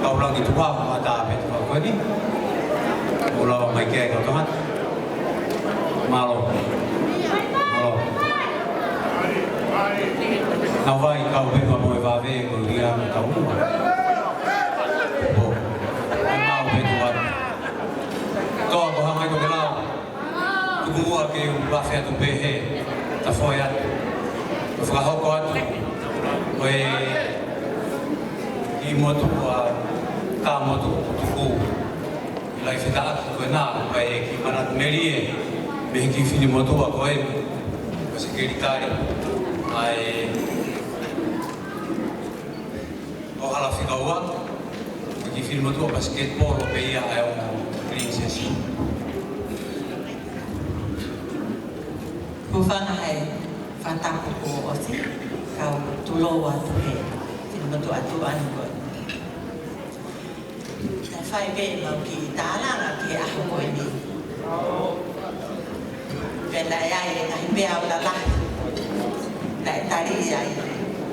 kau lagi tua mata apa tu kau ni ulah mai ke kau tuan malo nào vai kau be ma moi va ve ko dia kau mau be tuan kau ko hamai ko gelau tu mua ke ba fe tu be he ta foia tu fa ho ko oi i motu ka motu tu lai se da ko na ba e ki manat merie be ki fini motu ko e ko se ke ritari ai o hala fica ua ki fini motu basketball o be ia é princess ko fana hai fataku ko osi kau tulowa tu he fini motu atu anu ko fai be mau ki tala na ki a ko ni pela ai na be au la la dai tari ai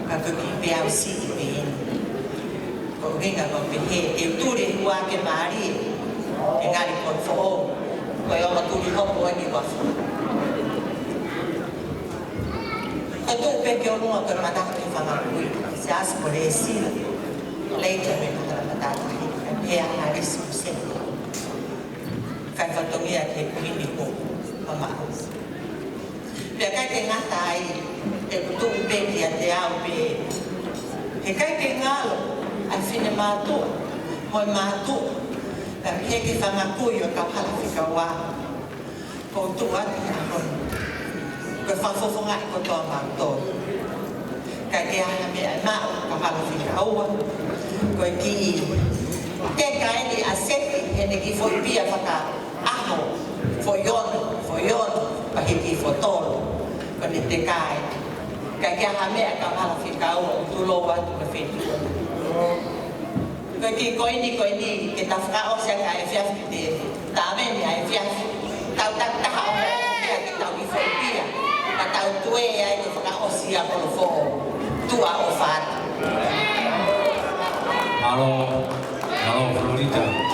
ka ko ki be au si be ko venga ko be he e tu re wa ke mari e ngari ko fo ko yo ma tu ri ho ko ni wa e tu pe ke ono ko ma ta ki fa ma ku sa as ko re si leite me ka ma ta e a haris se kai fatomia ke kini ko mama pe kai ke ngatai e tu pe ki ate au pe e kai ke ngalo a fine matu mo matu pe ke fanga ku yo ka hala fika wa ko tu ati ko fa fo nga ko to ma to kai ke ha me ma ka hala fika wa ko ki te kai ni aseti hene ki foi pia faka aho foi yon pa ki foi tolo pa ni te kai ka hame ka hala fika o tu lo wa tu ka fe ko ki ko ni ke ta fra o sia kai fia te ta me ni ai fia ta ha o ya ki ta ki foi pia pa ta tu e ai ko faka o sia ko fo tu a o fat Halo Florida.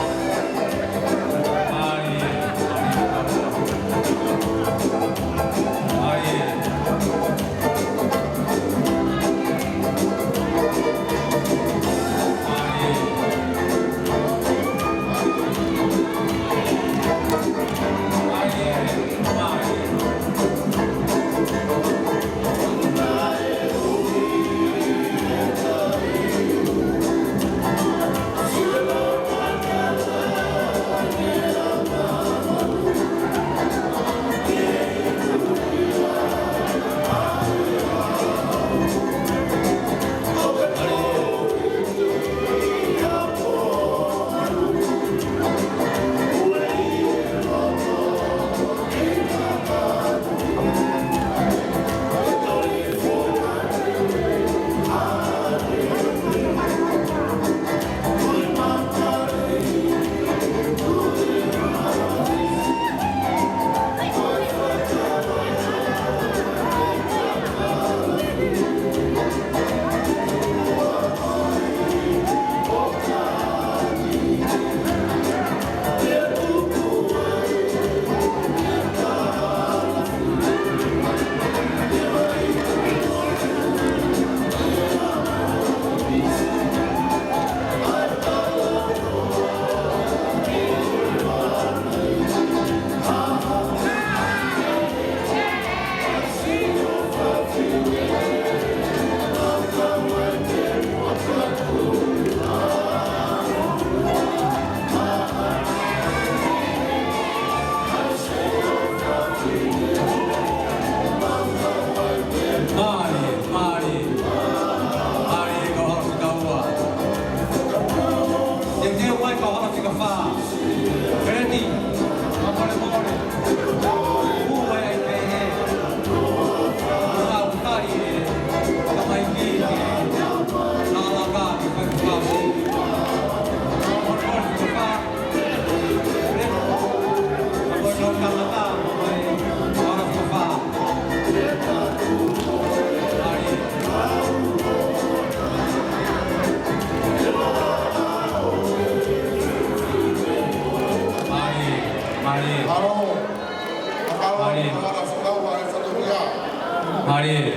Marie.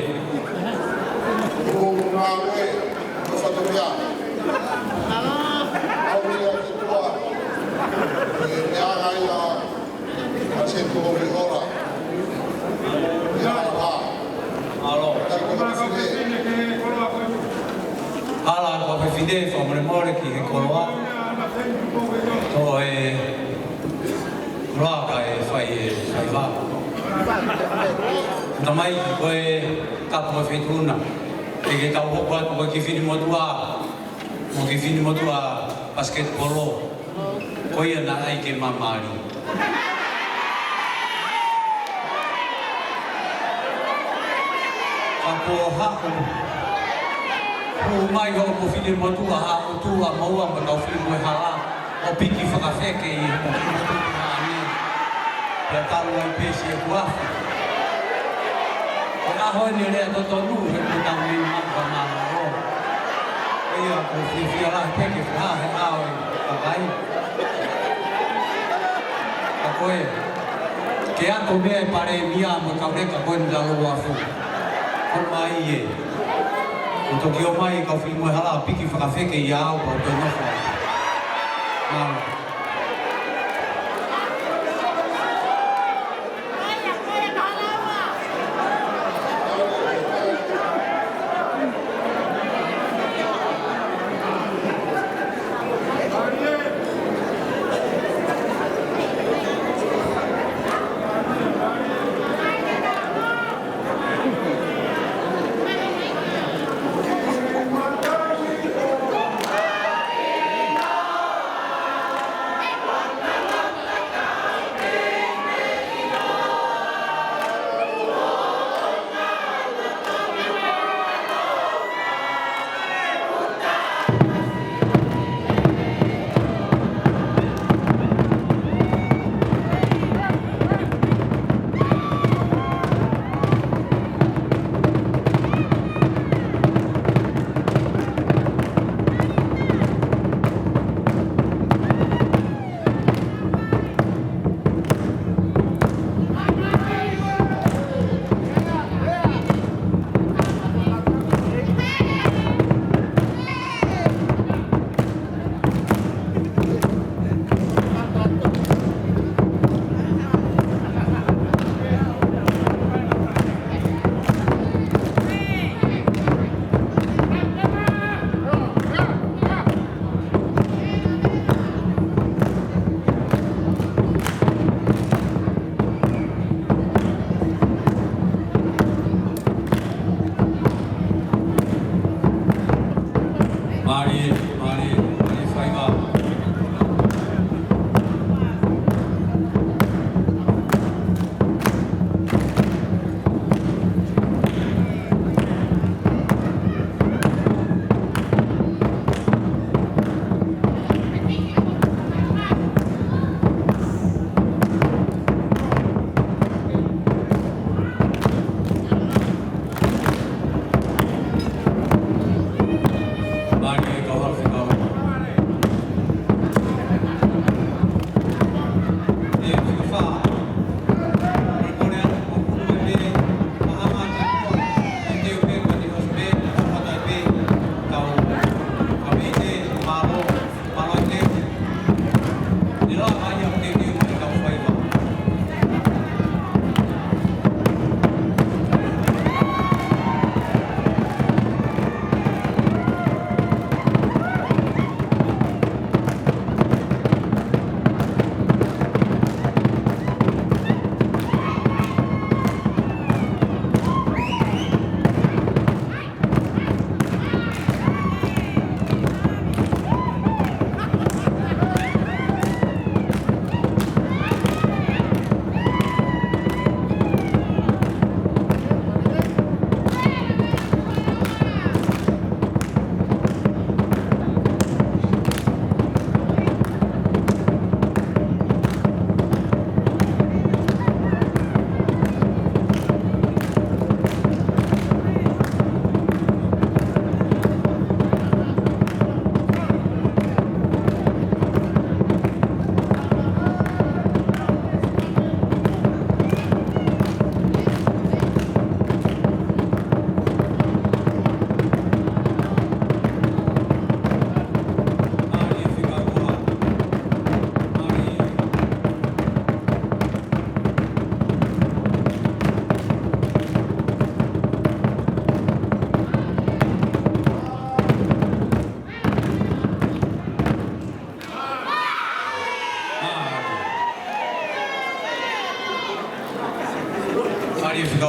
Ala ko pe fide fo mo more ki ko loa. To e roa ka e fai va. Tamai ko e ka po fe tuna. E ke ta ho ko ki fini mo tua. Mo ki fini mo tua basket polo. Ko ia na ai ke mamari. Kapo ha o mai ho ko fili mo tua ha o tua maua ma ka fili mo hala o piki whakawheke i mo ki mo tua ani pia talo ai pesi e kuafi e aho ni rea to tonu he mo tau ni mapa mana o e ia ko fili ala peke ha he ao e kakai a koe ke ako mea e pare mia mo kaureka koe ni lalo wafu ko mai e o toki o mai ka fili mo hala piki whakawheke i ao pa o te nofo. Māra.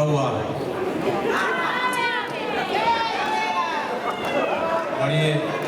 Taua. Marie.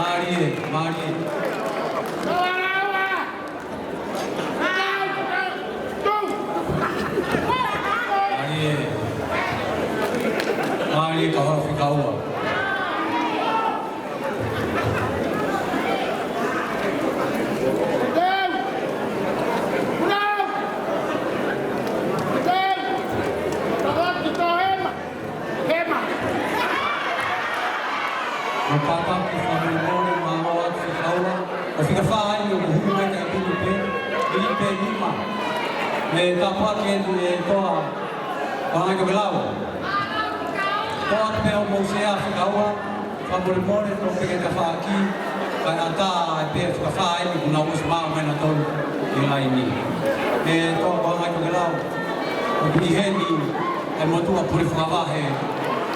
Marie. Marie kahora fikaua. Papa ki family mama wa fikaua. O fika faa ai o hume ka Filipe Lima. Me tapa ke toa. Pangai ka belau. Toa me o mosea fikaua. Family more no peke ka faa ki. Kai ata pe fika faa ai kuna o sama me na tau i lai ni. Me toa pangai ka belau. O biheni e motua puri faa he.